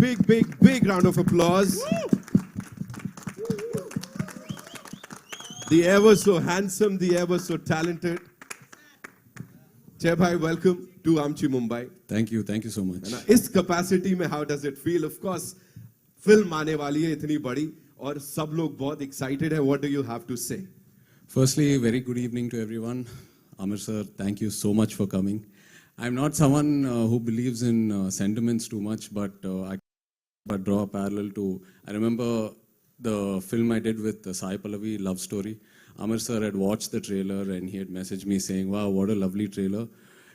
big round of applause. The ever so handsome, the ever so talented Jai Bhai, welcome to Amchi Mumbai. Thank you so much. इस capacity में how does it feel? Of course, film आने वाली है इतनी बड़ी और सब लोग बहुत excited हैं. What do you have to say? Firstly, very good evening to everyone. Amir sir, thank you so much for coming. I'm not someone who believes in sentiments too much, but I draw a parallel to, I remember the film I did with Sai Pallavi, Love Story. Amir sir had watched the trailer and he had messaged me saying, wow, what a lovely trailer.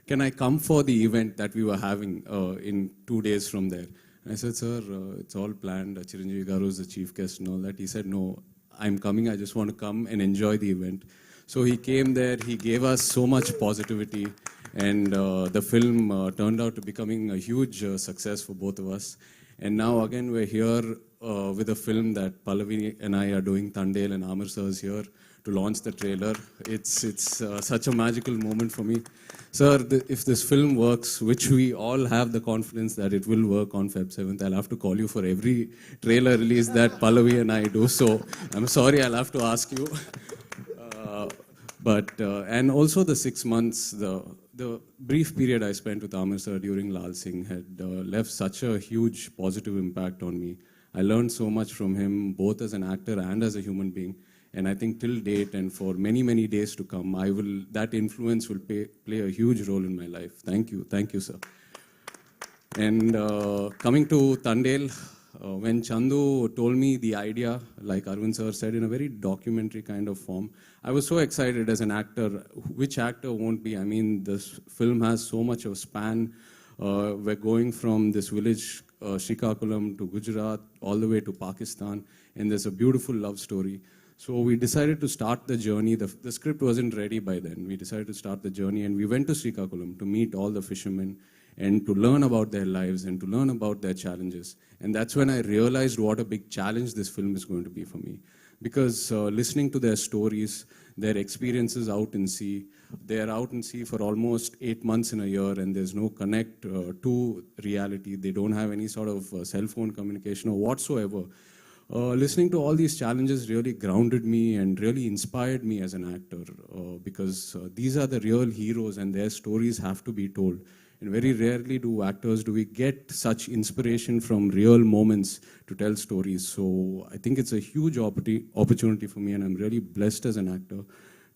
Can I come for the event that we were having in 2 days from there? And I said, sir, it's all planned. Chiranjeevi Garu is the chief guest and all that. He said, no, I'm coming. I just want to come and enjoy the event. So he came there. He gave us so much positivity. And the film turned out to becoming a huge success for both of us. And now again, we're here with a film that Pallavi and I are doing. Tandel and Amir sir is here to launch the trailer. It's such a magical moment for me. Sir, if this film works, which we all have the confidence that it will work on Feb 7th, I'll have to call you for every trailer release that Pallavi and I do. So I'm sorry, I'll have to ask you. And also the 6 months, the brief period I spent with Amir sir during Lal Singh had left such a huge positive impact on me. I learned so much from him, both as an actor and as a human being. And I think till date and for many, many days to come, that influence will play a huge role in my life. Thank you, sir. And coming to Tandel, when Chandu told me the idea, like Arvind sir said, in a very documentary kind of form, I was so excited as an actor. Which actor won't be? I mean, this film has so much of span. We're going from this village, Srikakulam, to Gujarat, all the way to Pakistan, and there's a beautiful love story. So we decided to start the journey. The script wasn't ready by then. We decided to start the journey, and we went to Srikakulam to meet all the fishermen and to learn about their lives and to learn about their challenges. And that's when I realized what a big challenge this film is going to be for me. Because listening to their stories, their experiences out in sea, they're out in sea for almost 8 months in a year, and there's no connect to reality. They don't have any sort of cell phone communication or whatsoever. Listening to all these challenges really grounded me and really inspired me as an actor because these are the real heroes and their stories have to be told. And very rarely do we get such inspiration from real moments to tell stories. So I think it's a huge opportunity for me, and I'm really blessed as an actor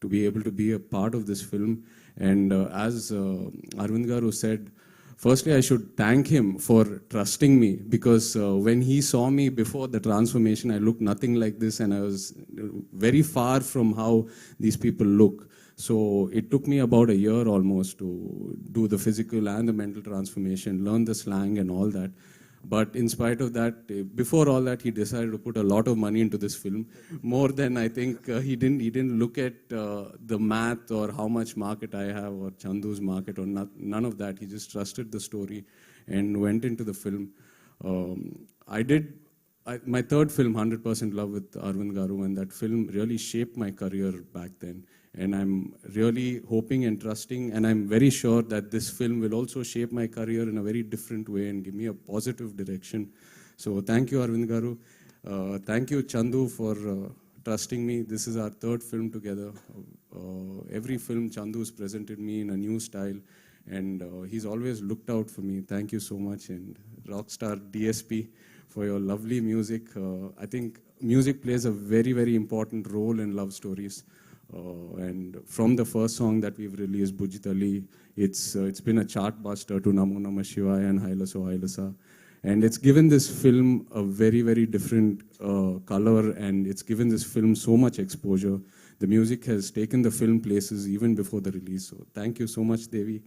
to be able to be a part of this film. And as Arvind Garu said, firstly, I should thank him for trusting me because when he saw me before the transformation, I looked nothing like this and I was very far from how these people look. So it took me about a year almost to do the physical and the mental transformation, learn the slang and all that. But in spite of that, before all that, he decided to put a lot of money into this film. More than I think he didn't look at the math or how much market I have or Chandu's market or none of that. He just trusted the story and went into the film. My third film, 100% Love with Arvind Garu, and that film really shaped my career back then. And I'm really hoping and trusting, and I'm very sure that this film will also shape my career in a very different way and give me a positive direction. So thank you, Arvind Garu. Thank you, Chandu, for trusting me. This is our third film together. Every film, Chandu's presented me in a new style, and he's always looked out for me. Thank you so much. And Rockstar DSP for your lovely music. I think music plays a very, very important role in love stories. And from the first song that we've released, Bujitali, it's been a chart buster to Namo Namah Shivaya and Hailaso Hailasa. And it's given this film a very, very different color, and it's given this film so much exposure. The music has taken the film places even before the release. So thank you so much, Devi.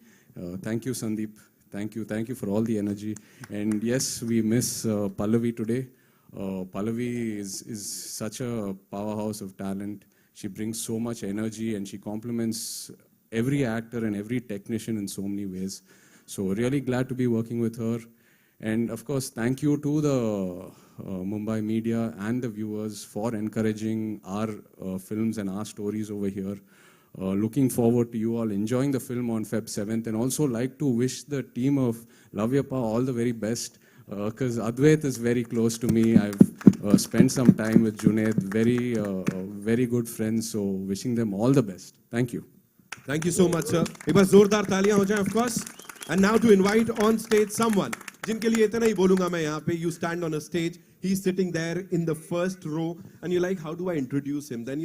Thank you, Sandeep. Thank you for all the energy. And yes, we miss Pallavi today. Pallavi is such a powerhouse of talent. She brings so much energy and she complements every actor and every technician in so many ways. So really glad to be working with her. And of course, thank you to the Mumbai media and the viewers for encouraging our films and our stories over here. Looking forward to you all enjoying the film on Feb 7th, and also like to wish the team of Love Yapa all the very best. because Advait is very close to me. I've spent some time with Junaid, very good friends. So wishing them all the best. Thank you. Thank you so much, sir. एक बार जोरदार तालियां हो जाएं, of course. And now to invite on stage someone. जिनके लिए इतना ही बोलूंगा मैं यहाँ पे. You stand on a stage. He's sitting there in the first row, and you're like, how do I introduce him? Then you're